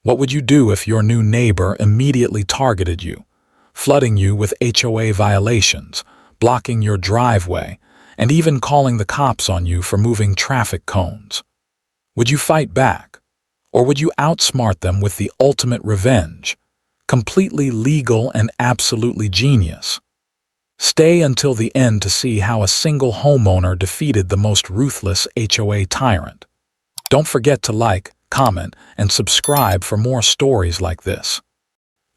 What would you do if your new neighbor immediately targeted you, flooding you with HOA violations, blocking your driveway, and even calling the cops on you for moving traffic cones? Would you fight back? Or would you outsmart them with the ultimate revenge, completely legal and absolutely genius? Stay until the end to see how a single homeowner defeated the most ruthless HOA tyrant. Don't forget to like, comment, and subscribe for more stories like this.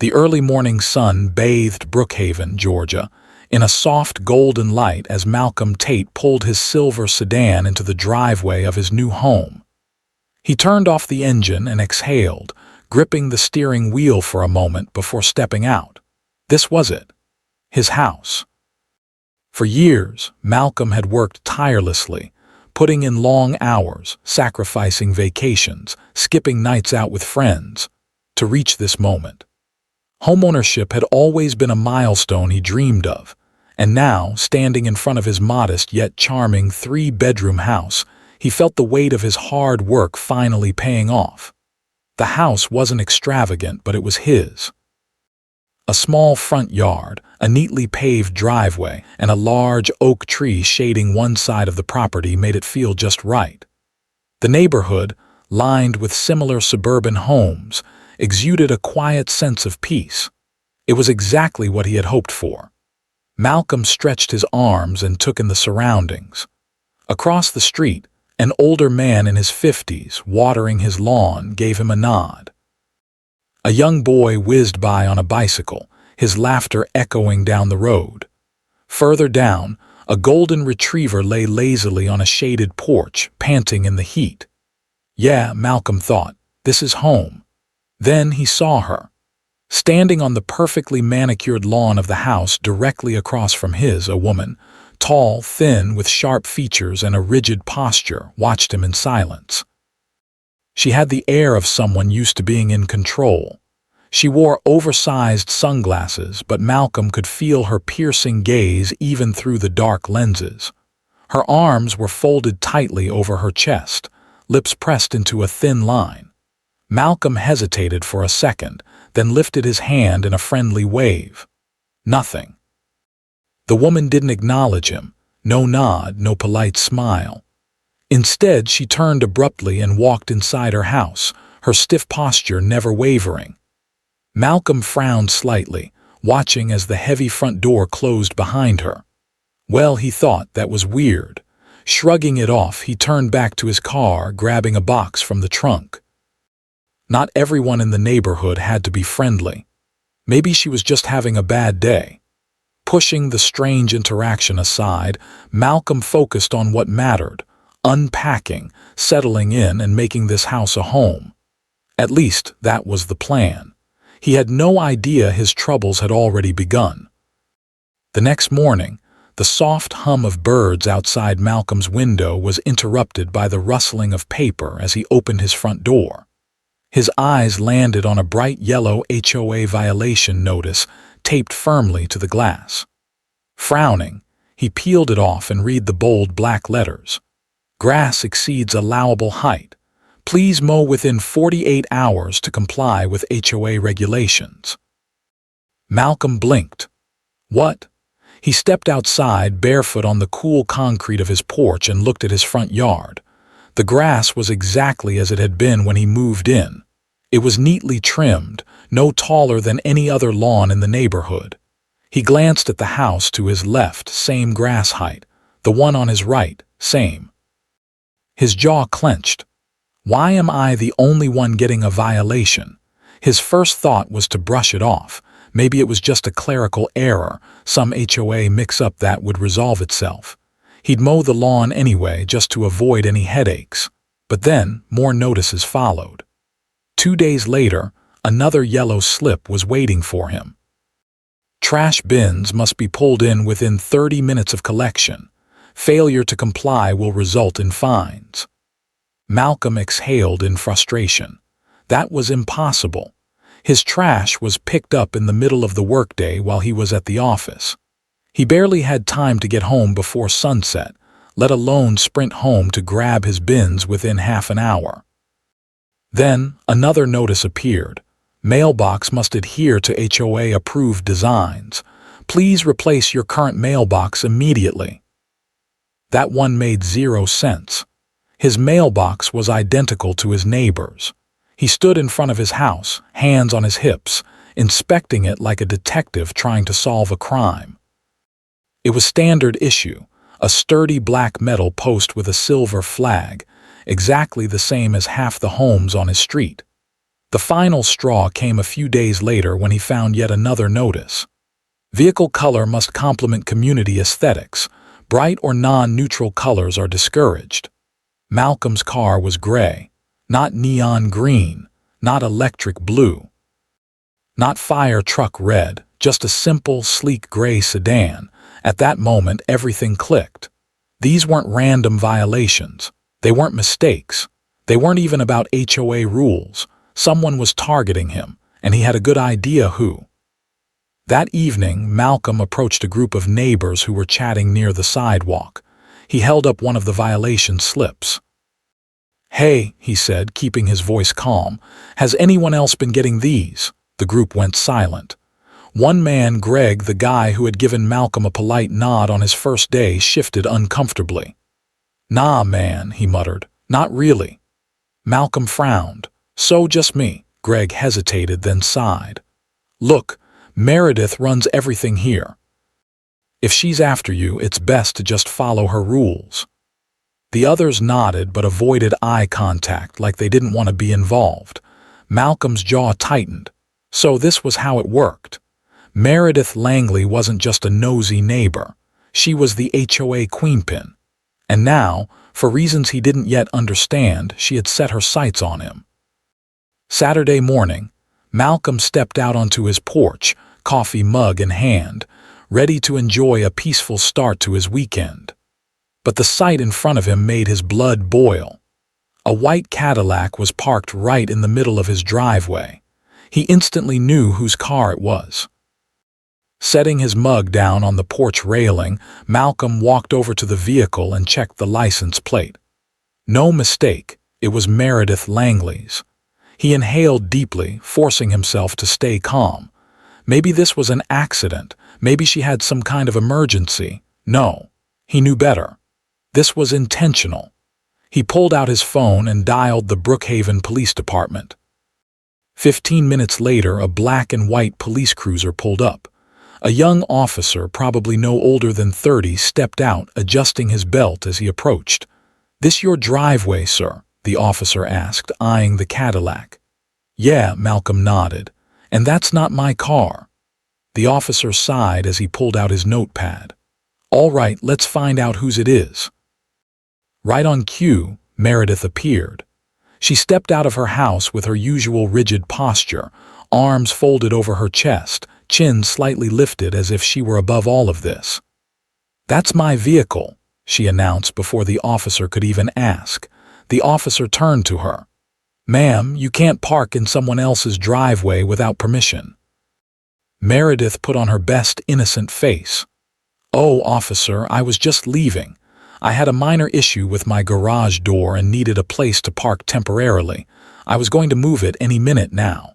The early morning sun bathed Brookhaven, Georgia, in a soft golden light as Malcolm Tate pulled his silver sedan into the driveway of his new home. He turned off the engine and exhaled, gripping the steering wheel for a moment before stepping out. This was it, his house. For years, Malcolm had worked tirelessly, putting in long hours, sacrificing vacations, skipping nights out with friends, to reach this moment. Homeownership had always been a milestone he dreamed of, and now, standing in front of his modest yet charming 3-bedroom house, he felt the weight of his hard work finally paying off. The house wasn't extravagant, but it was his. A small front yard, a neatly paved driveway, and a large oak tree shading one side of the property made it feel just right. The neighborhood, lined with similar suburban homes, exuded a quiet sense of peace. It was exactly what he had hoped for. Malcolm stretched his arms and took in the surroundings. Across the street, an older man in his 50s, watering his lawn, gave him a nod. A young boy whizzed by on a bicycle, his laughter echoing down the road. Further down, a golden retriever lay lazily on a shaded porch, panting in the heat. Yeah, Malcolm thought, this is home. Then he saw her. Standing on the perfectly manicured lawn of the house directly across from his, a woman, tall, thin, with sharp features and a rigid posture, watched him in silence. She had the air of someone used to being in control. She wore oversized sunglasses, but Malcolm could feel her piercing gaze even through the dark lenses. Her arms were folded tightly over her chest, lips pressed into a thin line. Malcolm hesitated for a second, then lifted his hand in a friendly wave. Nothing. The woman didn't acknowledge him, no nod, no polite smile. Instead, she turned abruptly and walked inside her house, her stiff posture never wavering. Malcolm frowned slightly, watching as the heavy front door closed behind her. Well, he thought, that was weird. Shrugging it off, he turned back to his car, grabbing a box from the trunk. Not everyone in the neighborhood had to be friendly. Maybe she was just having a bad day. Pushing the strange interaction aside, Malcolm focused on what mattered: unpacking, settling in, and making this house a home. At least, that was the plan. He had no idea his troubles had already begun. The next morning, the soft hum of birds outside Malcolm's window was interrupted by the rustling of paper as he opened his front door. His eyes landed on a bright yellow HOA violation notice taped firmly to the glass. Frowning, he peeled it off and read the bold black letters. Grass exceeds allowable height. Please mow within 48 hours to comply with HOA regulations. Malcolm blinked. What? He stepped outside, barefoot on the cool concrete of his porch, and looked at his front yard. The grass was exactly as it had been when he moved in. It was neatly trimmed, no taller than any other lawn in the neighborhood. He glanced at the house to his left, same grass height. The one on his right, same. His jaw clenched. Why am I the only one getting a violation? His first thought was to brush it off. Maybe it was just a clerical error, some HOA mix-up that would resolve itself. He'd mow the lawn anyway just to avoid any headaches. But then, more notices followed. 2 days later, another yellow slip was waiting for him. Trash bins must be pulled in within 30 minutes of collection. Failure to comply will result in fines. Malcolm exhaled in frustration. That was impossible. His trash was picked up in the middle of the workday while he was at the office. He barely had time to get home before sunset, let alone sprint home to grab his bins within half an hour. Then, another notice appeared. Mailbox must adhere to HOA-approved designs. Please replace your current mailbox immediately. That one made 0 sense. His mailbox was identical to his neighbor's. He stood in front of his house, hands on his hips, inspecting it like a detective trying to solve a crime. It was standard issue, a sturdy black metal post with a silver flag, exactly the same as half the homes on his street. The final straw came a few days later when he found yet another notice. Vehicle color must complement community aesthetics. Bright or non-neutral colors are discouraged. Malcolm's car was gray, not neon green, not electric blue, not fire truck red, just a simple, sleek gray sedan. At that moment, everything clicked. These weren't random violations. They weren't mistakes. They weren't even about HOA rules. Someone was targeting him, and he had a good idea who. That evening, Malcolm approached a group of neighbors who were chatting near the sidewalk. He held up one of the violation slips. "Hey," he said, keeping his voice calm, "has anyone else been getting these?" The group went silent. One man, Greg, the guy who had given Malcolm a polite nod on his first day, shifted uncomfortably. "Nah, man," he muttered. "Not really." Malcolm frowned. "So just me." Greg hesitated, then sighed. "Look, Meredith runs everything here. If she's after you, it's best to just follow her rules." The others nodded but avoided eye contact like they didn't want to be involved. Malcolm's jaw tightened. So this was how it worked. Meredith Langley wasn't just a nosy neighbor. She was the HOA queenpin. And now, for reasons he didn't yet understand, she had set her sights on him. Saturday morning, Malcolm stepped out onto his porch, coffee mug in hand, ready to enjoy a peaceful start to his weekend. But the sight in front of him made his blood boil. A white Cadillac was parked right in the middle of his driveway. He instantly knew whose car it was. Setting his mug down on the porch railing, Malcolm walked over to the vehicle and checked the license plate. No mistake, it was Meredith Langley's. He inhaled deeply, forcing himself to stay calm. Maybe this was an accident. Maybe she had some kind of emergency. No, he knew better. This was intentional. He pulled out his phone and dialed the Brookhaven Police Department. 15 minutes later, a black and white police cruiser pulled up. A young officer, probably no older than 30, stepped out, adjusting his belt as he approached. "This your driveway, sir?" the officer asked, eyeing the Cadillac. "Yeah," Malcolm nodded. "And that's not my car." The officer sighed as he pulled out his notepad. "All right, let's find out whose it is." Right on cue, Meredith appeared. She stepped out of her house with her usual rigid posture, arms folded over her chest, chin slightly lifted as if she were above all of this. "That's my vehicle," she announced before the officer could even ask. The officer turned to her. "Ma'am, you can't park in someone else's driveway without permission." Meredith put on her best innocent face. "Oh, officer, I was just leaving. I had a minor issue with my garage door and needed a place to park temporarily. I was going to move it any minute now."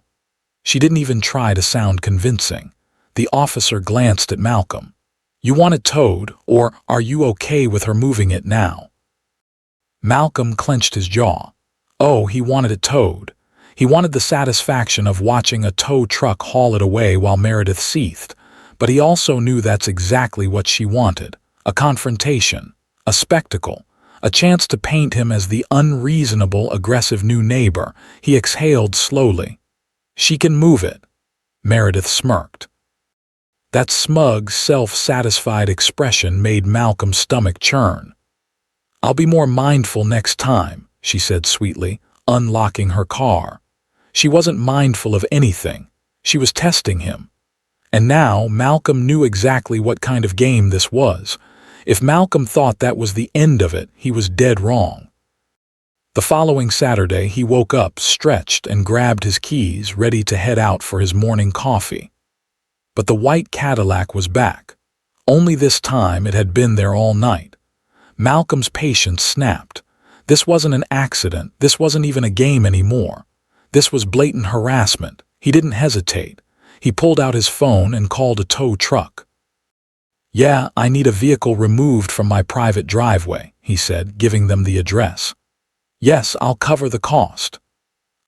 She didn't even try to sound convincing. The officer glanced at Malcolm. "You want it towed, or are you okay with her moving it now?" Malcolm clenched his jaw. Oh, he wanted it towed. He wanted the satisfaction of watching a tow truck haul it away while Meredith seethed. But he also knew that's exactly what she wanted. A confrontation. A spectacle, a chance to paint him as the unreasonable, aggressive new neighbor. He exhaled slowly. "She can move it." Meredith smirked. That smug, self-satisfied expression made Malcolm's stomach churn. "I'll be more mindful next time," she said sweetly, unlocking her car. She wasn't mindful of anything. She was testing him. And now Malcolm knew exactly what kind of game this was. If Malcolm thought that was the end of it, he was dead wrong. The following Saturday, he woke up, stretched, and grabbed his keys, ready to head out for his morning coffee. But the white Cadillac was back. Only this time it had been there all night. Malcolm's patience snapped. This wasn't an accident. This wasn't even a game anymore. This was blatant harassment. He didn't hesitate. He pulled out his phone and called a tow truck. "Yeah, I need a vehicle removed from my private driveway," he said, giving them the address. "Yes, I'll cover the cost."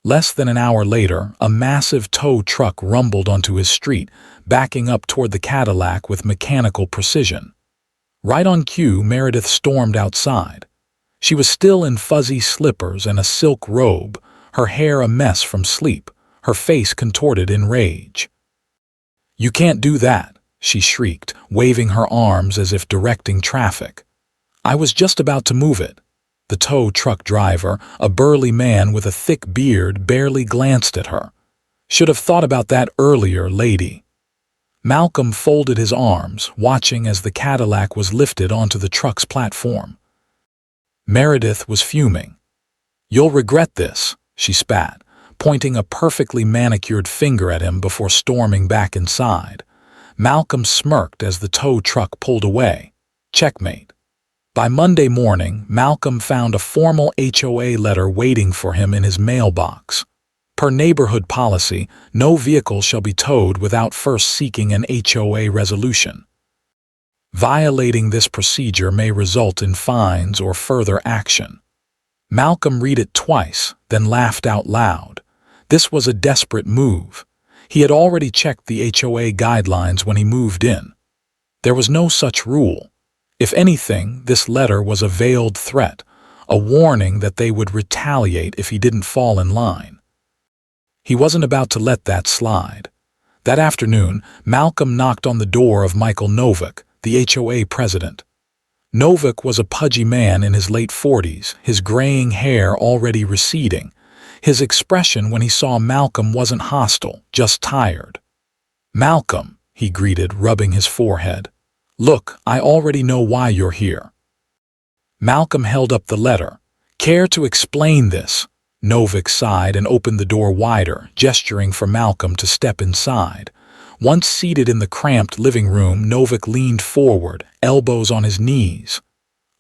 Less than an hour later, a massive tow truck rumbled onto his street, backing up toward the Cadillac with mechanical precision. Right on cue, Meredith stormed outside. She was still in fuzzy slippers and a silk robe, her hair a mess from sleep, her face contorted in rage. "You can't do that," she shrieked, waving her arms as if directing traffic. "I was just about to move it." The tow truck driver, a burly man with a thick beard, barely glanced at her. "Should have thought about that earlier, lady." Malcolm folded his arms, watching as the Cadillac was lifted onto the truck's platform. Meredith was fuming. "You'll regret this," she spat, pointing a perfectly manicured finger at him before storming back inside. Malcolm smirked as the tow truck pulled away. Checkmate. By Monday morning, Malcolm found a formal HOA letter waiting for him in his mailbox. Per neighborhood policy, no vehicle shall be towed without first seeking an HOA resolution. Violating this procedure may result in fines or further action. Malcolm read it twice, then laughed out loud. This was a desperate move. He had already checked the HOA guidelines when he moved in. There was no such rule. If anything, this letter was a veiled threat, a warning that they would retaliate if he didn't fall in line. He wasn't about to let that slide. That afternoon, Malcolm knocked on the door of Michael Novick, the HOA president. Novick was a pudgy man in his late 40s, his graying hair already receding. His expression when he saw Malcolm wasn't hostile, just tired. "Malcolm," he greeted, rubbing his forehead. "Look, I already know why you're here." Malcolm held up the letter. "Care to explain this?" Novick sighed and opened the door wider, gesturing for Malcolm to step inside. Once seated in the cramped living room, Novick leaned forward, elbows on his knees.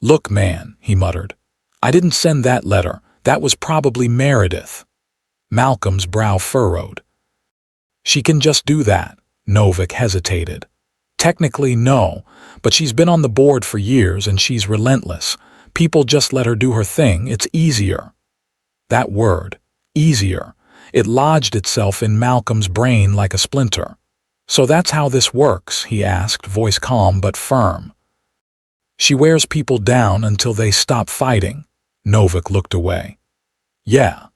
"Look, man," he muttered. "I didn't send that letter. That was probably Meredith." Malcolm's brow furrowed. "She can just do that." Novick hesitated. "Technically, no, but she's been on the board for years and she's relentless. People just let her do her thing. It's easier." That word, easier, it lodged itself in Malcolm's brain like a splinter. "So that's how this works?" he asked, voice calm but firm. "She wears people down until they stop fighting." Novick looked away. "Yeah."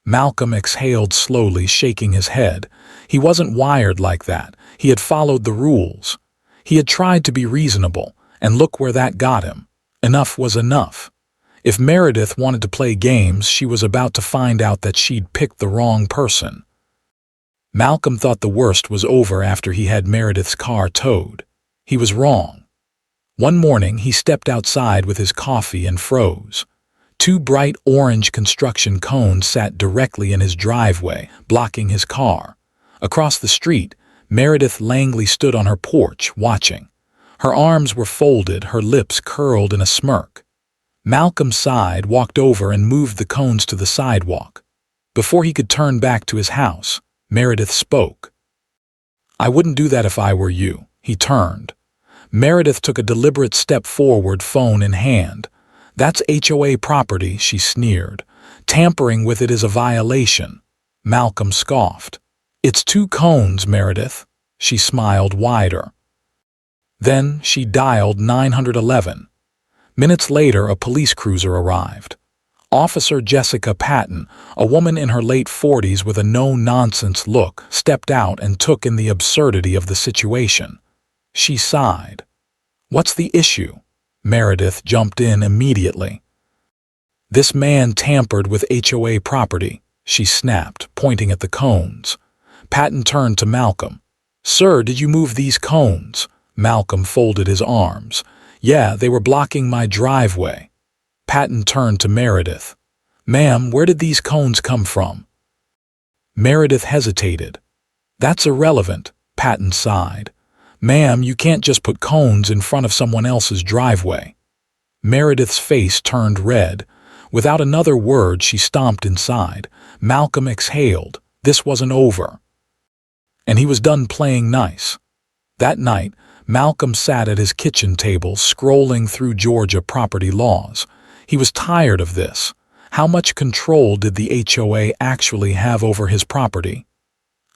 Malcolm exhaled slowly, shaking his head. He wasn't wired like that. He had followed the rules. He had tried to be reasonable, and look where that got him. Enough was enough. If Meredith wanted to play games, she was about to find out that she'd picked the wrong person. Malcolm thought the worst was over after he had Meredith's car towed. He was wrong. One morning, he stepped outside with his coffee and froze. Two bright orange construction cones sat directly in his driveway, blocking his car. Across the street, Meredith Langley stood on her porch, watching. Her arms were folded, her lips curled in a smirk. Malcolm sighed, walked over and moved the cones to the sidewalk. Before he could turn back to his house, Meredith spoke. "I wouldn't do that if I were you." He turned. Meredith took a deliberate step forward, phone in hand. "That's HOA property," she sneered. "Tampering with it is a violation." Malcolm scoffed. "It's two cones, Meredith." She smiled wider. Then she dialed 911. Minutes later, a police cruiser arrived. Officer Jessica Patton, a woman in her late 40s with a no-nonsense look, stepped out and took in the absurdity of the situation. She sighed. "What's the issue?" Meredith jumped in immediately. "This man tampered with HOA property," she snapped, pointing at the cones. Patton turned to Malcolm. "Sir, did you move these cones?" Malcolm folded his arms. "Yeah, they were blocking my driveway." Patton turned to Meredith. "Ma'am, where did these cones come from?" Meredith hesitated. "That's irrelevant," Patton sighed. "Ma'am, you can't just put cones in front of someone else's driveway." Meredith's face turned red. Without another word, she stomped inside. Malcolm exhaled. This wasn't over. And he was done playing nice. That night, Malcolm sat at his kitchen table scrolling through Georgia property laws. He was tired of this. How much control did the HOA actually have over his property?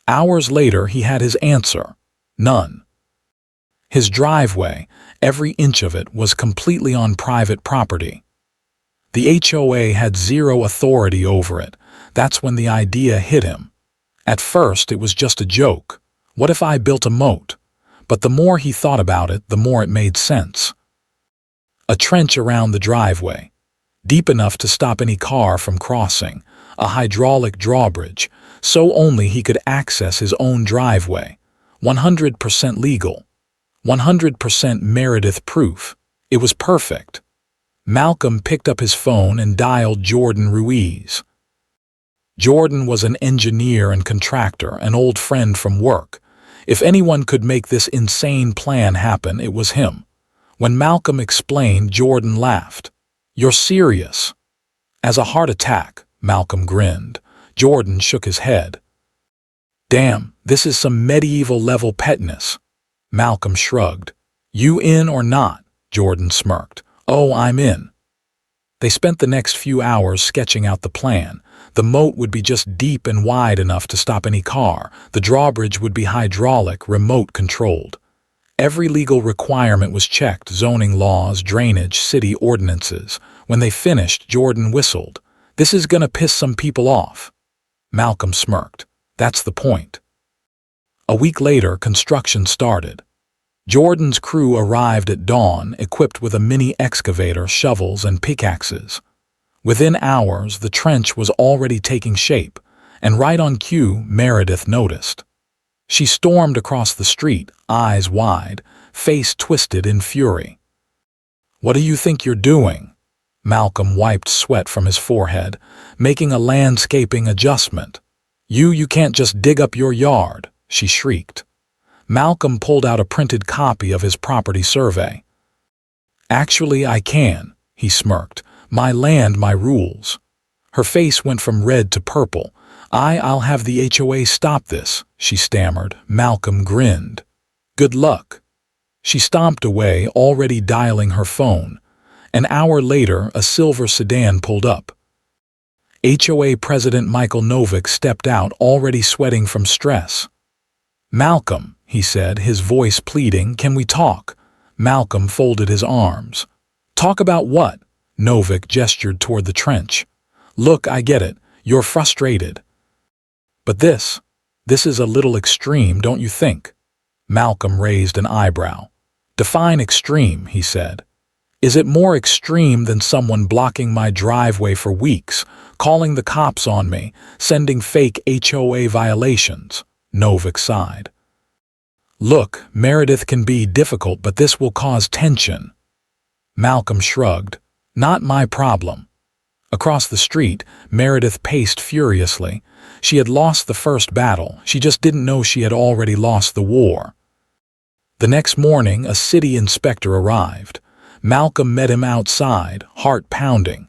Hours later, he had his answer. None. His driveway, every inch of it, was completely on private property. The HOA had zero authority over it. That's when the idea hit him. At first, it was just a joke. What if I built a moat? But the more he thought about it, the more it made sense. A trench around the driveway, deep enough to stop any car from crossing, a hydraulic drawbridge, so only he could access his own driveway. 100% legal. 100% Meredith proof. It was perfect. Malcolm picked up his phone and dialed Jordan Ruiz. Jordan was an engineer and contractor, an old friend from work. If anyone could make this insane plan happen, it was him. When Malcolm explained, Jordan laughed. "You're serious?" "As a heart attack," Malcolm grinned. Jordan shook his head. "Damn, this is some medieval-level petness." Malcolm shrugged. "You in or not?" Jordan smirked. "Oh, I'm in." They spent the next few hours sketching out the plan. The moat would be just deep and wide enough to stop any car. The drawbridge would be hydraulic, remote-controlled. Every legal requirement was checked: zoning laws, drainage, city ordinances. When they finished, Jordan whistled. "This is gonna piss some people off." Malcolm smirked. "That's the point." A week later, construction started. Jordan's crew arrived at dawn, equipped with a mini excavator, shovels, and pickaxes. Within hours, the trench was already taking shape, and right on cue, Meredith noticed. She stormed across the street, eyes wide, face twisted in fury. "What do you think you're doing?" Malcolm wiped sweat from his forehead, making a landscaping adjustment. You can't just dig up your yard," she shrieked. Malcolm pulled out a printed copy of his property survey. "Actually, I can," he smirked. "My land, my rules." Her face went from red to purple. I'll have the HOA stop this," she stammered. Malcolm grinned. "Good luck." She stomped away, already dialing her phone. An hour later, a silver sedan pulled up. HOA President Michael Novick stepped out, already sweating from stress. "Malcolm," he said, his voice pleading, "can we talk?" Malcolm folded his arms. "Talk about what?" Novick gestured toward the trench. "Look, I get it. You're frustrated. But this is a little extreme, don't you think?" Malcolm raised an eyebrow. "Define extreme," he said. "Is it more extreme than someone blocking my driveway for weeks, calling the cops on me, sending fake HOA violations?" Novick sighed. "Look, Meredith can be difficult, but this will cause tension." Malcolm shrugged. "Not my problem." Across the street, Meredith paced furiously. She had lost the first battle. She just didn't know she had already lost the war. The next morning, a city inspector arrived. Malcolm met him outside, heart pounding.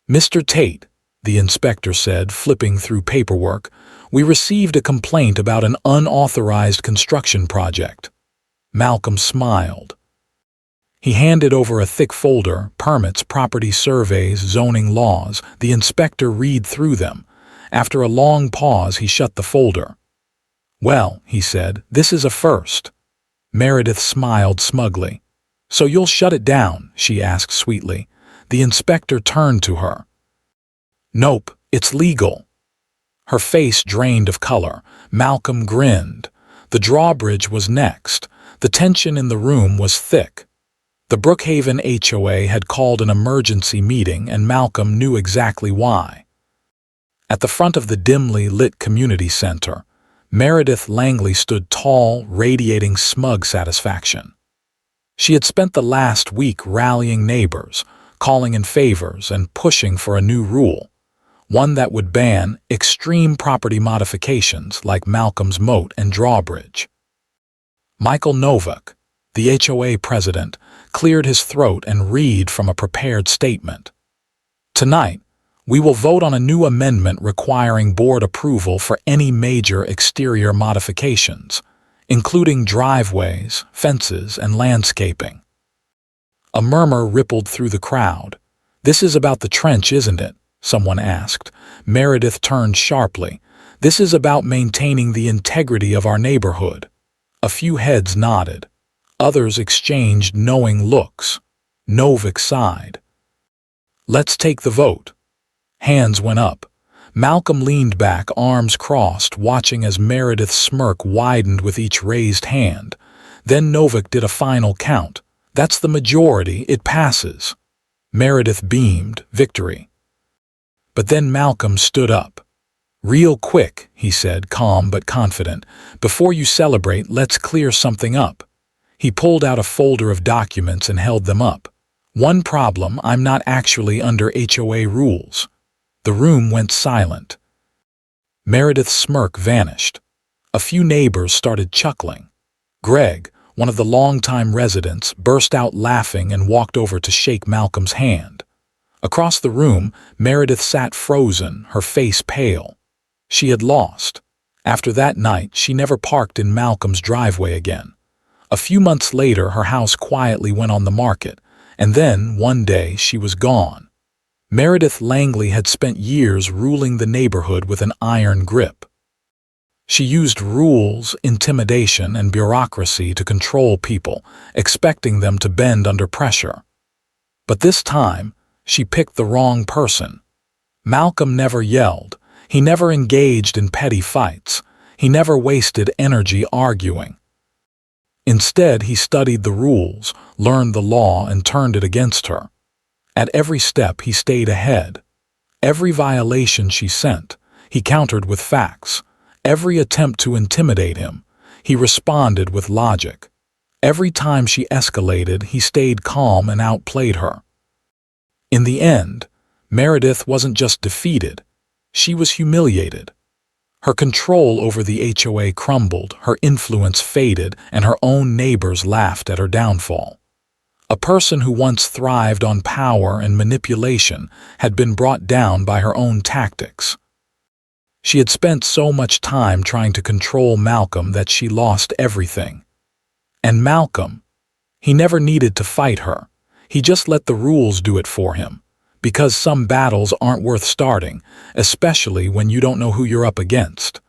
"Mr. Tate," the inspector said, flipping through paperwork, "we received a complaint about an unauthorized construction project." Malcolm smiled. He handed over a thick folder: permits, property surveys, zoning laws. The inspector read through them. After a long pause, he shut the folder. "Well," he said, "this is a first." Meredith smiled smugly. "So you'll shut it down?" she asked sweetly. The inspector turned to her. "Nope, it's legal." Her face drained of color. Malcolm grinned. The drawbridge was next. The tension in the room was thick. The Brookhaven HOA had called an emergency meeting, and Malcolm knew exactly why. At the front of the dimly lit community center, Meredith Langley stood tall, radiating smug satisfaction. She had spent the last week rallying neighbors, calling in favors, and pushing for a new rule, one that would ban extreme property modifications like Malcolm's Moat and Drawbridge. Michael Novick, the HOA president, cleared his throat and read from a prepared statement. Tonight, we will vote on a new amendment requiring board approval for any major exterior modifications, including driveways, fences, and landscaping. A murmur rippled through the crowd. "This is about the trench, isn't it?" someone asked. Meredith turned sharply. "This is about maintaining the integrity of our neighborhood." A few heads nodded. Others exchanged knowing looks. Novick sighed. "Let's take the vote." Hands went up. Malcolm leaned back, arms crossed, watching as Meredith's smirk widened with each raised hand. Then Novick did a final count. "That's the majority, it passes." Meredith beamed, victory. But then Malcolm stood up. "Real quick," he said, calm but confident. "Before you celebrate, let's clear something up." He pulled out a folder of documents and held them up. "One problem, I'm not actually under HOA rules." The room went silent. Meredith's smirk vanished. A few neighbors started chuckling. Greg, one of the longtime residents, burst out laughing and walked over to shake Malcolm's hand. Across the room, Meredith sat frozen, her face pale. She had lost. After that night, she never parked in Malcolm's driveway again. A few months later, her house quietly went on the market, and then, one day, she was gone. Meredith Langley had spent years ruling the neighborhood with an iron grip. She used rules, intimidation, and bureaucracy to control people, expecting them to bend under pressure. But this time, she picked the wrong person. Malcolm never yelled. He never engaged in petty fights. He never wasted energy arguing. Instead, he studied the rules, learned the law, and turned it against her. At every step, he stayed ahead. Every violation she sent, he countered with facts. Every attempt to intimidate him, he responded with logic. Every time she escalated, he stayed calm and outplayed her. In the end, Meredith wasn't just defeated, she was humiliated. Her control over the HOA crumbled, her influence faded, and her own neighbors laughed at her downfall. A person who once thrived on power and manipulation had been brought down by her own tactics. She had spent so much time trying to control Malcolm that she lost everything. And Malcolm, he never needed to fight her. He just let the rules do it for him. Because some battles aren't worth starting, especially when you don't know who you're up against.